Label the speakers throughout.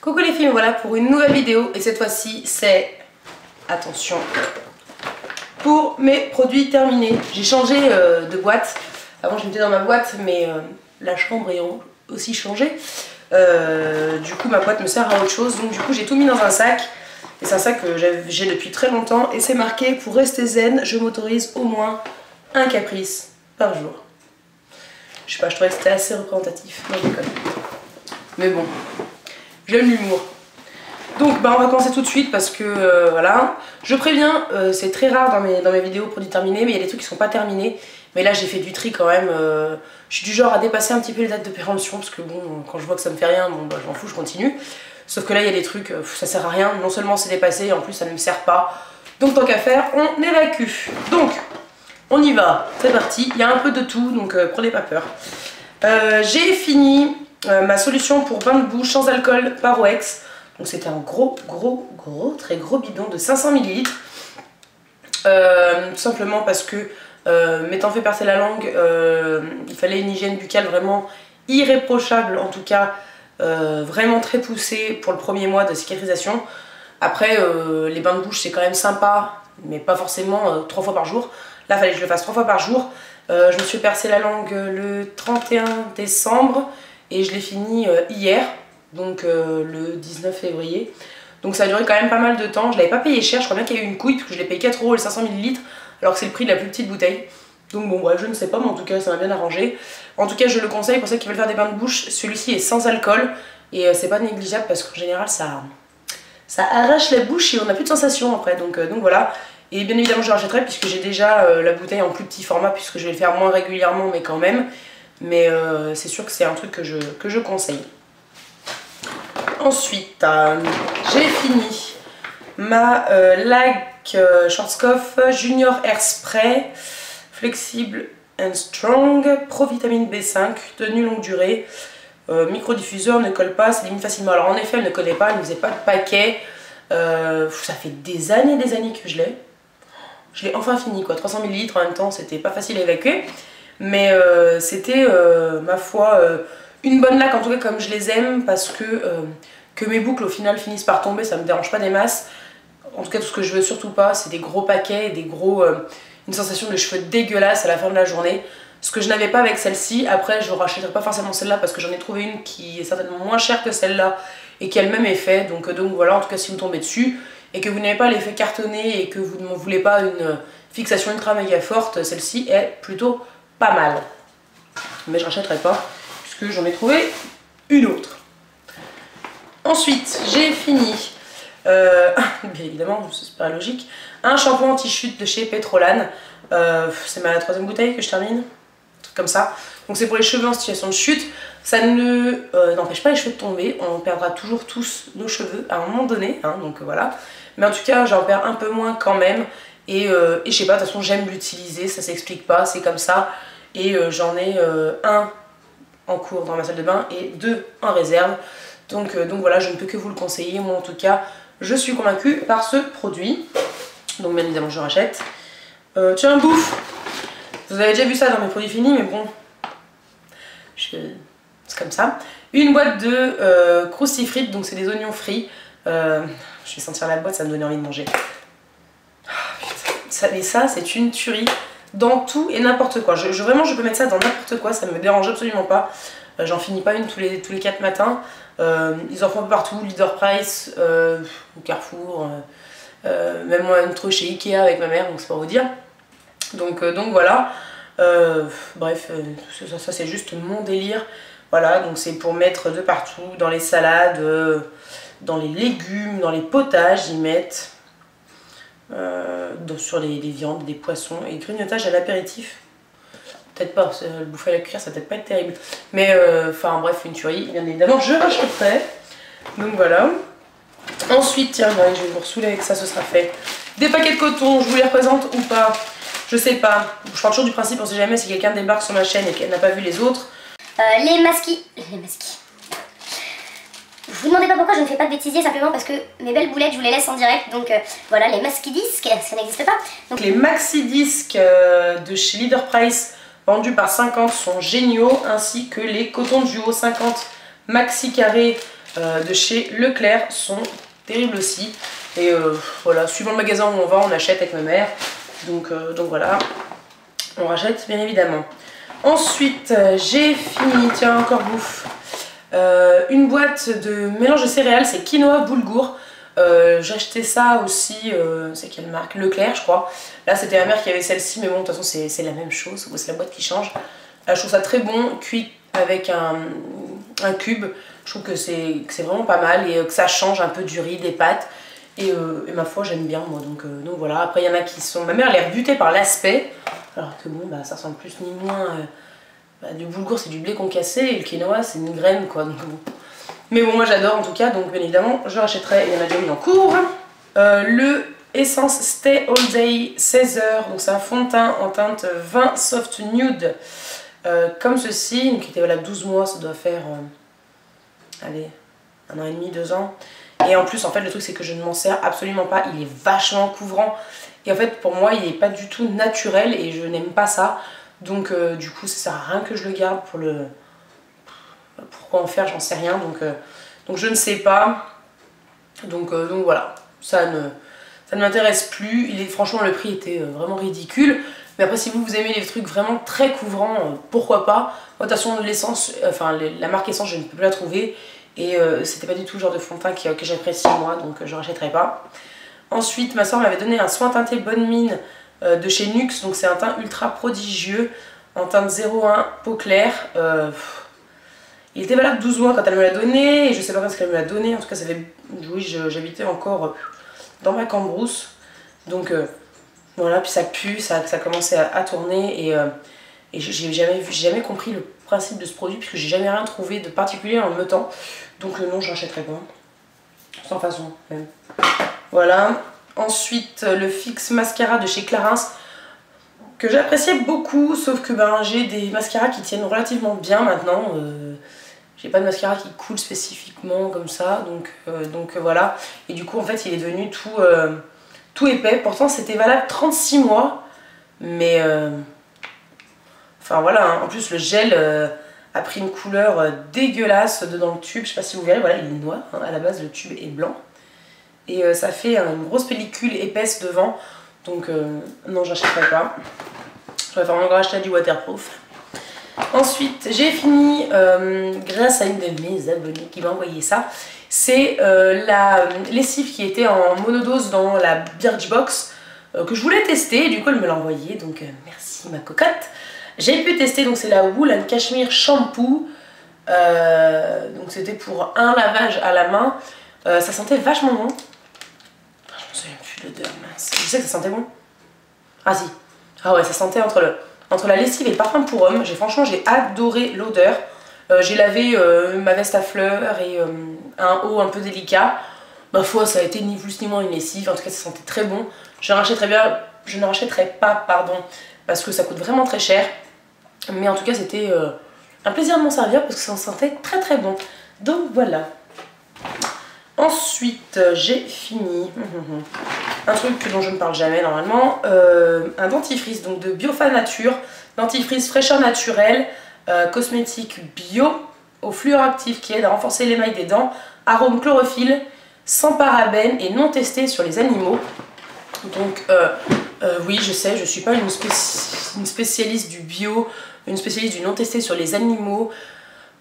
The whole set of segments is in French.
Speaker 1: Coucou les filles, voilà pour une nouvelle vidéo et cette fois-ci c'est, attention, pour mes produits terminés. J'ai changé de boîte, avant je mettais dans ma boîte mais la chambre est aussi changé. Du coup ma boîte me sert à autre chose, donc du coup j'ai tout mis dans un sac. Et c'est un sac que j'ai depuis très longtemps et c'est marqué pour rester zen, je m'autorise au moins un caprice par jour. Je sais pas, je trouvais que c'était assez représentatif, non je déconne. Mais bon, j'aime l'humour. Donc bah, on va commencer tout de suite parce que voilà. Je préviens, c'est très rare dans mes vidéos produits terminés, mais il y a des trucs qui sont pas terminés. Mais là j'ai fait du tri quand même. Je suis du genre à dépasser un petit peu les dates de péremption parce que bon, quand je vois que ça me fait rien, bon bah je m'en fous, je continue. Sauf que là il y a des trucs, ça sert à rien. Non seulement c'est dépassé, en plus ça ne me sert pas. Donc tant qu'à faire, on évacue. Donc on y va, c'est parti. Il y a un peu de tout, donc prenez pas peur. J'ai fini ma solution pour bain de bouche sans alcool Paroex. Donc c'était un très gros bidon de 500 ml. Tout simplement parce que m'étant fait percer la langue, il fallait une hygiène buccale vraiment irréprochable, en tout cas vraiment très poussée pour le premier mois de cicatrisation. Après les bains de bouche c'est quand même sympa, mais pas forcément 3 fois par jour. Là il fallait que je le fasse 3 fois par jour. Je me suis percé la langue le 31 décembre et je l'ai fini hier, donc le 19 février. Donc ça a duré quand même pas mal de temps. Je l'avais pas payé cher, je crois bien qu'il y a eu une couille parce que je l'ai payé 4 € les 500 ml alors que c'est le prix de la plus petite bouteille. Donc bon bref, je ne sais pas, mais en tout cas ça m'a bien arrangé. En tout cas je le conseille pour ceux qui veulent faire des bains de bouche. Celui-ci est sans alcool et c'est pas négligeable parce qu'en général ça arrache la bouche et on n'a plus de sensation après. Donc voilà. Et bien évidemment je le rachèterai puisque j'ai déjà la bouteille en plus petit format puisque je vais le faire moins régulièrement mais quand même. Mais c'est sûr que c'est un truc que je conseille. Ensuite, j'ai fini ma LAC Schwarzkopf Junior Air Spray Flexible and Strong Pro Vitamine B5 tenue longue durée. Microdiffuseur, ne colle pas, s'élimine facilement. Alors en effet elle ne collait pas, elle ne faisait pas de paquet. Ça fait des années que je l'ai. Je l'ai enfin fini quoi, 300 ml en même temps, c'était pas facile à évacuer. Mais c'était, ma foi, une bonne laque, en tout cas comme je les aime, parce que mes boucles au final finissent par tomber, ça me dérange pas des masses. En tout cas, tout ce que je veux surtout pas, c'est des gros paquets, une sensation de cheveux dégueulasse à la fin de la journée. Ce que je n'avais pas avec celle-ci. Après, je ne rachèterai pas forcément celle-là parce que j'en ai trouvé une qui est certainement moins chère que celle-là et qui a le même effet. Donc voilà, en tout cas, si vous tombez dessus et que vous n'avez pas l'effet cartonné et que vous ne voulez pas une fixation ultra méga forte, celle-ci est plutôt pas mal. Mais je rachèterai pas puisque j'en ai trouvé une autre. Ensuite, j'ai fini, bien évidemment, c'est pas logique, un shampoing anti-chute de chez Petrolane. C'est ma 3e bouteille que je termine, un truc comme ça. Donc c'est pour les cheveux en situation de chute. Ça ne n'empêche pas les cheveux de tomber. On perdra toujours tous nos cheveux à un moment donné, hein, donc voilà. Mais en tout cas, j'en perds un peu moins quand même. Et je sais pas, de toute façon, j'aime l'utiliser, ça s'explique pas, c'est comme ça. Et j'en ai un en cours dans ma salle de bain et 2 en réserve. Donc voilà, je ne peux que vous le conseiller. Moi en tout cas, je suis convaincue par ce produit. Donc bien évidemment, je rachète. Tiens, bouffe! Vous avez déjà vu ça dans mes produits finis, mais bon, c'est comme ça. Une boîte de crousti frites, donc c'est des oignons frits. Je vais sentir la boîte, ça me donne envie de manger. Oh, putain. Mais ça, c'est une tuerie. Dans tout et n'importe quoi. Vraiment, je peux mettre ça dans n'importe quoi, ça me dérange absolument pas. J'en finis pas une tous les 4 matins. Ils en font un peu partout, Leader Price, au Carrefour, même moi une trouve chez Ikea avec ma mère, donc c'est pour vous dire. Donc voilà. Bref, ça c'est juste mon délire. Voilà, donc c'est pour mettre de partout, dans les salades, dans les légumes, dans les potages, ils mettent. Sur les viandes, des poissons et grignotage à l'apéritif. Peut-être pas, le bouffer à la cuillère ça peut-être pas être terrible. Mais enfin bref, une tuerie, bien évidemment, je rachèterai. Donc voilà. Ensuite, tiens, je vais vous ressouler avec ça, ce sera fait. Des paquets de coton, je vous les représente ou pas? Je sais pas. Je pars toujours du principe, on sait jamais si quelqu'un débarque sur ma chaîne et qu'elle n'a pas vu les autres.
Speaker 2: Les masquis. Vous demandez pas pourquoi je ne fais pas de bêtisier, simplement parce que mes belles boulettes je vous les laisse en direct, donc voilà, les maxi disques, ça n'existe pas. Donc
Speaker 1: les maxi disques de chez Leader Price vendus par 50 sont géniaux, ainsi que les cotons duo 50 maxi carrés de chez Leclerc sont terribles aussi. Et voilà, suivant le magasin où on va, on achète avec ma mère. Donc voilà, on rachète bien évidemment. Ensuite, j'ai fini, tiens encore bouffe, une boîte de mélange de céréales, c'est quinoa boulgour. J'ai acheté ça aussi, c'est quelle marque? Leclerc je crois. Là c'était ma mère qui avait celle-ci, mais bon de toute façon c'est la même chose, c'est la boîte qui change. Je trouve ça très bon, cuit avec un cube. Je trouve que c'est vraiment pas mal et que ça change un peu du riz, des pâtes. Et ma foi j'aime bien moi, donc voilà. Après il y en a qui sont... Ma mère elle est rebutée par l'aspect, alors que bon bah ça ressemble plus ni moins... du boulgour c'est du blé concassé et le quinoa c'est une graine quoi, donc bon. Mais bon moi j'adore en tout cas, donc bien évidemment je rachèterai, il y en a déjà mis en cours. Le Essence Stay All Day 16 heures, donc c'est un fond de teint en teinte vin soft nude, comme ceci, donc qui était valable 12 mois, ça doit faire, allez, 1 an et demi, 2 ans. Et en plus en fait le truc c'est que je ne m'en sers absolument pas, il est vachement couvrant. Et en fait pour moi il n'est pas du tout naturel et je n'aime pas ça. Donc du coup ça sert à rien que je le garde pour le... Pourquoi en faire, j'en sais rien, donc je ne sais pas. Donc voilà, ça ne m'intéresse plus. Franchement le prix était vraiment ridicule. Mais après si vous aimez les trucs vraiment très couvrants, pourquoi pas. Moi de toute façon l'essence, enfin la marque Essence je ne peux plus la trouver. Et c'était pas du tout le genre de fond de teint que j'apprécie moi, donc je rachèterai pas. Ensuite ma soeur m'avait donné un soin teinté Bonne Mine de chez Nuxe, donc c'est un teint ultra prodigieux en teinte 01 peau claire. Il était valable 12 mois quand elle me l'a donné, et je sais pas quand est-ce qu'elle me l'a donné, en tout cas ça fait... Oui, j'habitais encore dans ma cambrousse, donc voilà, puis ça pue, ça commençait à tourner, et j'ai jamais compris le principe de ce produit, puisque j'ai jamais rien trouvé de particulier en le mettant, donc non, je rachèterai pas, sans façon même. Voilà, ensuite le Fix Mascara de chez Clarins, que j'appréciais beaucoup, sauf que ben, j'ai des mascaras qui tiennent relativement bien maintenant. J'ai pas de mascara qui coule spécifiquement comme ça, donc voilà. Et du coup en fait il est devenu tout épais. Pourtant c'était valable 36 mois, mais enfin voilà, hein. En plus le gel a pris une couleur dégueulasse dans le tube. Je sais pas si vous verrez, voilà il est noir, hein. À la base le tube est blanc. Et ça fait une grosse pellicule épaisse devant, donc non j'achèterai pas. Je vais vraiment acheter du waterproof. Ensuite, j'ai fini, grâce à une de mes abonnées qui m'a envoyé ça, c'est la lessive qui était en monodose dans la Birchbox, que je voulais tester, et du coup elle me l'a envoyé, donc merci ma cocotte. J'ai pu tester, donc c'est la Wool and Cashmere Shampoo, donc c'était pour un lavage à la main, ça sentait vachement bon. Je me souviens plus de l'odeur, mince, je sais que ça sentait bon. Ah si, ah ouais, ça sentait entre la lessive et le parfum pour homme. Franchement j'ai adoré l'odeur. J'ai lavé ma veste à fleurs et un haut un peu délicat. Ma foi ça a été ni plus ni moins une lessive, en tout cas ça sentait très bon. Je ne rachèterai pas pardon, parce que ça coûte vraiment très cher. Mais en tout cas c'était un plaisir de m'en servir parce que ça sentait très très bon. Donc voilà. Ensuite j'ai fini un truc dont je ne parle jamais normalement, un dentifrice donc de Biofa Nature, dentifrice fraîcheur naturelle, cosmétique bio au fluor actif qui aide à renforcer l'émail des dents, arôme chlorophylle, sans parabènes et non testé sur les animaux. Donc oui je sais, je suis pas une spécialiste du bio, une spécialiste du non testé sur les animaux,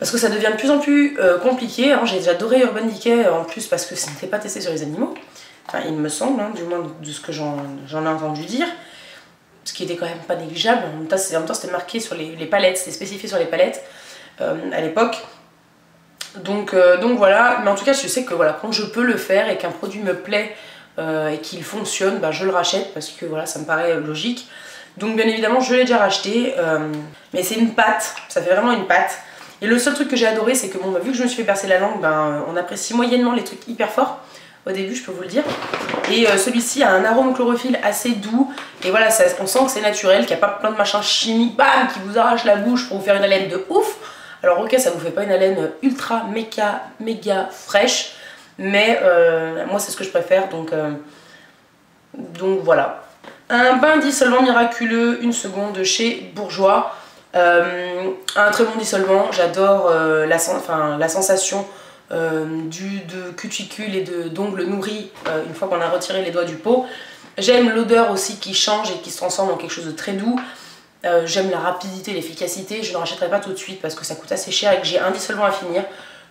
Speaker 1: parce que ça devient de plus en plus compliqué. J'ai déjà adoré Urban Decay en plus parce que ça n'était pas testé sur les animaux. Enfin, il me semble, hein, du moins de ce que j'en ai entendu dire. Ce qui était quand même pas négligeable. En même temps, c'était marqué sur les palettes, c'était spécifié sur les palettes à l'époque. Donc voilà, mais en tout cas, je sais que voilà, quand je peux le faire et qu'un produit me plaît et qu'il fonctionne, bah, je le rachète parce que voilà, ça me paraît logique. Donc bien évidemment, je l'ai déjà racheté, mais c'est une pâte, ça fait vraiment une pâte. Et le seul truc que j'ai adoré, c'est que bon, bah, vu que je me suis fait percer la langue, ben, on apprécie moyennement les trucs hyper forts. Au début, je peux vous le dire. Et celui-ci a un arôme chlorophylle assez doux. Et voilà, on sent que c'est naturel, qu'il n'y a pas plein de machins chimiques, bam, qui vous arrachent la bouche pour vous faire une haleine de ouf. Alors ok, ça vous fait pas une haleine ultra méga fraîche. Mais moi, c'est ce que je préfère. Donc voilà. Un bain dissolvant miraculeux, 1 seconde chez Bourjois. Un très bon dissolvant. J'adore la sensation de cuticule et d'ongles nourris une fois qu'on a retiré les doigts du pot. J'aime l'odeur aussi qui change et qui se transforme en quelque chose de très doux. J'aime la rapidité, l'efficacité. Je ne rachèterai pas tout de suite parce que ça coûte assez cher et que j'ai un dissolvant à finir.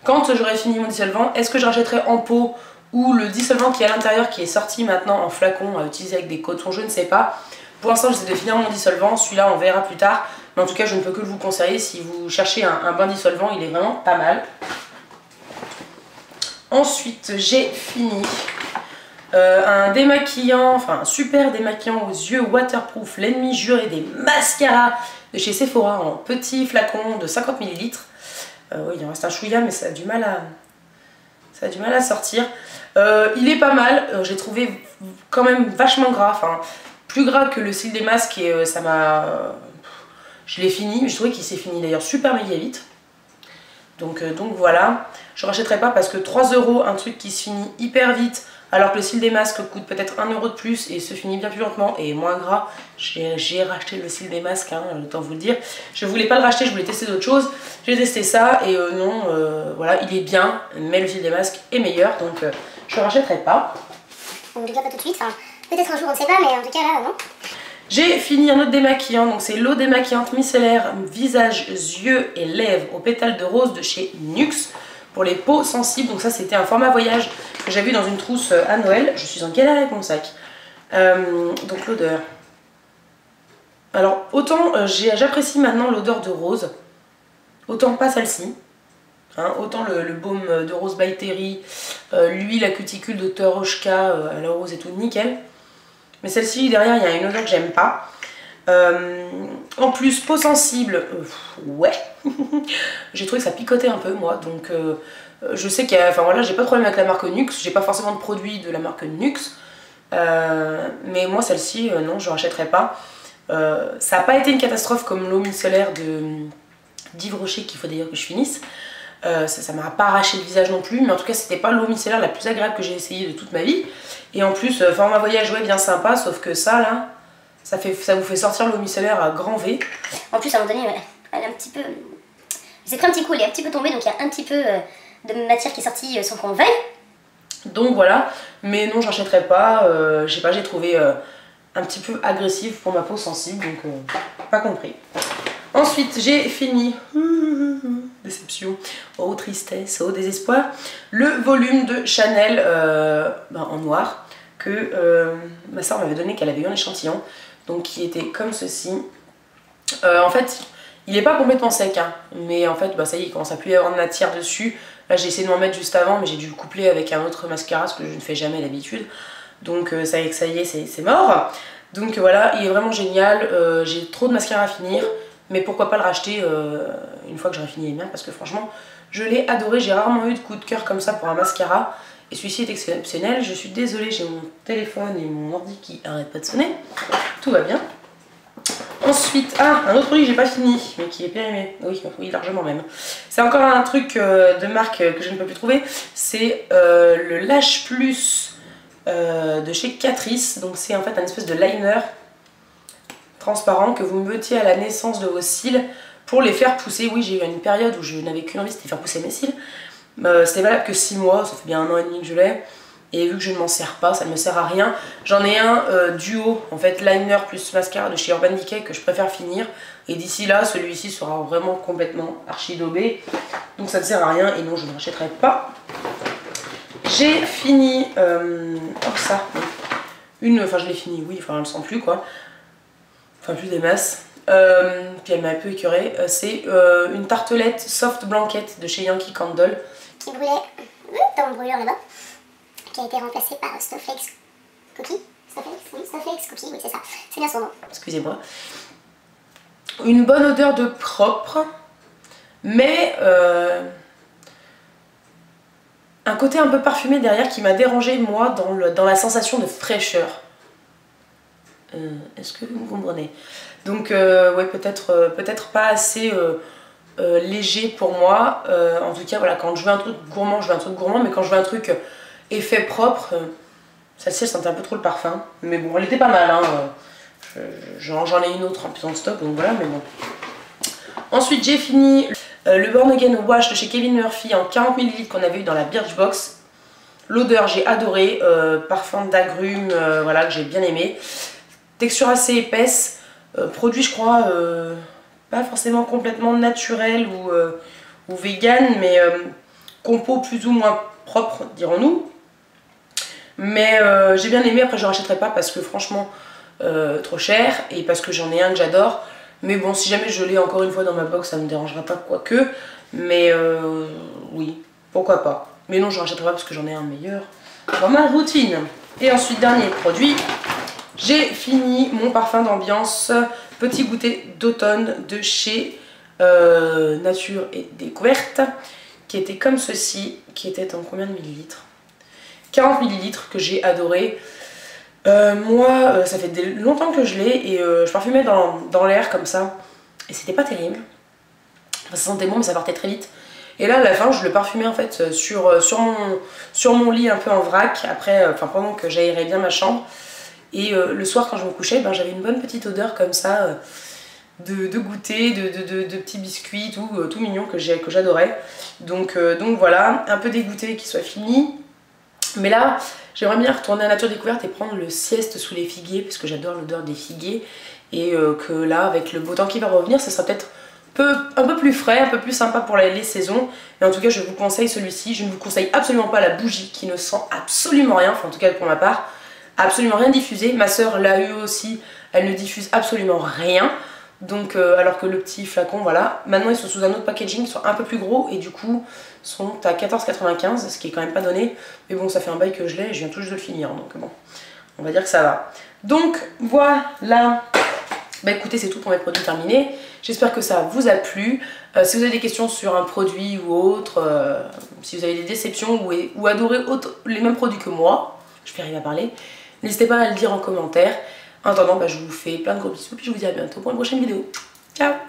Speaker 1: Quand j'aurai fini mon dissolvant, est-ce que je rachèterai en pot ou le dissolvant qui est à l'intérieur, qui est sorti maintenant en flacon à utiliser avec des cotons, je ne sais pas. Pour l'instant, j'essaie de finir mon dissolvant. Celui-là, on verra plus tard. Mais en tout cas, je ne peux que vous conseiller si vous cherchez un bain dissolvant. Il est vraiment pas mal. Ensuite, j'ai fini un démaquillant, enfin un super démaquillant aux yeux waterproof, l'ennemi juré des mascaras de chez Sephora en petit flacon de 50 ml. Oui, il en reste un chouïa, mais ça a du mal à sortir. Il est pas mal, j'ai trouvé quand même vachement gras, enfin plus gras que le cil des masques et ça m'a... je l'ai fini, mais je trouvais qu'il s'est fini d'ailleurs super méga vite. Donc voilà, je rachèterai pas parce que 3 € un truc qui se finit hyper vite alors que le cil des masques coûte peut-être 1 € de plus et se finit bien plus lentement et est moins gras. J'ai racheté le cil des masques, hein, autant vous le dire. Je voulais pas le racheter, je voulais tester d'autres choses. J'ai testé ça et non, voilà, il est bien, mais le cil des masques est meilleur, donc je le rachèterai pas.
Speaker 2: En tout cas pas tout de suite, enfin, peut-être un jour on ne sait pas, mais en tout cas là non.
Speaker 1: J'ai fini un autre démaquillant, donc c'est l'eau démaquillante micellaire visage, yeux et lèvres au pétale de rose de chez Nuxe pour les peaux sensibles. Donc ça c'était un format voyage que j'ai vu dans une trousse à Noël. Je suis en galère avec mon sac. Donc l'odeur. Alors autant j'apprécie maintenant l'odeur de rose, autant pas celle-ci. Hein, autant le baume de rose by Terry, l'huile à cuticule Dr. Oshka à la rose et tout, nickel. Mais celle-ci, derrière, il y a une odeur que j'aime pas. En plus, peau sensible, ouais. J'ai trouvé que ça picotait un peu, moi. Donc, je sais qu'il y a... Enfin, voilà, j'ai pas de problème avec la marque Nuxe. J'ai pas forcément de produits de la marque Nuxe. Mais moi, celle-ci, non, je rachèterai pas. Ça n'a pas été une catastrophe comme l'eau micellaire d'Yves Rocher, qu'il faut d'ailleurs que je finisse. Ça m'a pas arraché le visage non plus, mais en tout cas c'était pas l'eau micellaire la plus agréable que j'ai essayé de toute ma vie. Et en plus, format voyage, ouais, bien sympa, sauf que ça là, ça vous fait sortir l'eau micellaire à grand V.
Speaker 2: En plus à un moment donné, elle est un petit peu... J'ai pris un petit coup, elle est un petit peu tombée, donc il y a un petit peu de matière qui est sortie sans qu'on veuille.
Speaker 1: Donc voilà, mais non, j'achèterai pas, je sais pas, j'ai trouvé un petit peu agressif pour ma peau sensible, donc pas compris. Ensuite, j'ai fini, déception, oh tristesse, oh désespoir, le volume de Chanel en noir que ma soeur m'avait donné, qu'elle avait eu un échantillon, donc qui était comme ceci. En fait, il n'est pas complètement sec, hein, mais en fait, ça y est, il commence à plus y avoir de matière dessus. Là, j'ai essayé de m'en mettre juste avant, mais j'ai dû le coupler avec un autre mascara, ce que je ne fais jamais d'habitude. Donc ça y est, c'est mort. Donc voilà, il est vraiment génial, j'ai trop de mascara à finir. Mais pourquoi pas le racheter une fois que j'aurai fini les miens, parce que franchement, je l'ai adoré. J'ai rarement eu de coup de cœur comme ça pour un mascara. Et celui-ci est exceptionnel. Je suis désolée, j'ai mon téléphone et mon ordi qui arrêtent pas de sonner. Tout va bien. Ensuite, un autre produit que j'ai pas fini, mais qui est périmé. Oui, largement même. C'est encore un truc de marque que je ne peux plus trouver. C'est le Lash Plus de chez Catrice. Donc c'est en fait un espèce de liner transparent que vous mettiez à la naissance de vos cils pour les faire pousser. Oui, j'ai eu une période où je n'avais qu'une envie, c'était de faire pousser mes cils. C'était valable que 6 mois, ça fait bien 1 an et demi que je l'ai. Et vu que je ne m'en sers pas, ça ne me sert à rien. J'en ai un duo, en fait, liner plus mascara de chez Urban Decay que je préfère finir. Et d'ici là, celui-ci sera vraiment complètement archi daubé. Donc ça ne sert à rien et non, je ne rachèterai pas. J'ai fini... ça. Enfin, je l'ai fini, oui, enfin, elle ne sent plus, quoi. Enfin plus des masses, puis elle m'a un peu écœurée, c'est une tartelette soft blanquette de chez Yankee Candle.
Speaker 2: Qui brûlait dans mon brûleur là-bas, qui a été remplacée par Snowflakes Cookie. Snowflakes Cookie, oui c'est ça, c'est bien son nom.
Speaker 1: Excusez-moi. Une bonne odeur de propre, mais un côté un peu parfumé derrière qui m'a dérangé moi dans la sensation de fraîcheur. Est-ce que vous me comprenez? Donc ouais, peut-être pas assez léger pour moi. En tout cas voilà, quand je veux un truc gourmand, je veux un truc gourmand, mais quand je veux un truc effet propre, celle-ci elle sentait un peu trop le parfum. Mais bon, elle était pas mal, hein. J'en ai une autre en plus en stock, donc voilà, mais bon. Ensuite j'ai fini Le Born Again Wash de chez Kevin Murphy en 40 ml qu'on avait eu dans la Birchbox. L'odeur, j'ai adoré. Parfum d'agrumes, voilà, que j'ai bien aimé. Texture assez épaisse. Produit, je crois, pas forcément complètement naturel ou vegan, mais compo plus ou moins propre, dirons-nous. Mais j'ai bien aimé. Après, je ne rachèterai pas parce que franchement, trop cher. Et parce que j'en ai un que j'adore. Mais bon, si jamais je l'ai encore une fois dans ma box, ça ne me dérangera pas, quoique. Mais oui, pourquoi pas. Mais non, je ne rachèterai pas parce que j'en ai un meilleur dans ma routine. Et ensuite, dernier produit, j'ai fini mon parfum d'ambiance Petit Goûter d'automne de chez Nature et Découverte, qui était comme ceci, qui était en combien de millilitres? 40 millilitres, que j'ai adoré. Moi, ça fait longtemps que je l'ai et je parfumais dans l'air comme ça et c'était pas terrible. Enfin, ça sentait bon mais ça partait très vite. Et là à la fin je le parfumais en fait sur mon lit un peu en vrac, après, pendant que j'aérais bien ma chambre. Et le soir quand je me couchais, ben, j'avais une bonne petite odeur comme ça de goûter, de petits biscuits, tout mignon que j'adorais. Donc voilà, un peu dégoûté qu'il soit fini. Mais là, j'aimerais bien retourner à Nature Découverte et prendre le sieste sous les figuiers, parce que j'adore l'odeur des figuiers. Et que là, avec le beau temps qui va revenir, ça sera peut-être un peu plus frais, un peu plus sympa pour les saisons. Mais en tout cas, je vous conseille celui-ci. Je ne vous conseille absolument pas la bougie qui ne sent absolument rien, enfin en tout cas pour ma part, absolument rien diffusé. Ma soeur l'a eu aussi, elle ne diffuse absolument rien. Donc alors que le petit flacon, voilà. Maintenant ils sont sous un autre packaging, ils sont un peu plus gros et du coup sont à 14,95, ce qui est quand même pas donné. Mais bon, ça fait un bail que je l'ai et je viens tout juste de le finir, donc bon, on va dire que ça va. Donc voilà, bah écoutez, c'est tout pour mes produits terminés. J'espère que ça vous a plu. Si vous avez des questions sur un produit ou autre, si vous avez des déceptions ou adorez les mêmes produits que moi, je vais arriver à parler, n'hésitez pas à le dire en commentaire. En attendant, bah, je vous fais plein de gros bisous et je vous dis à bientôt pour une prochaine vidéo. Ciao!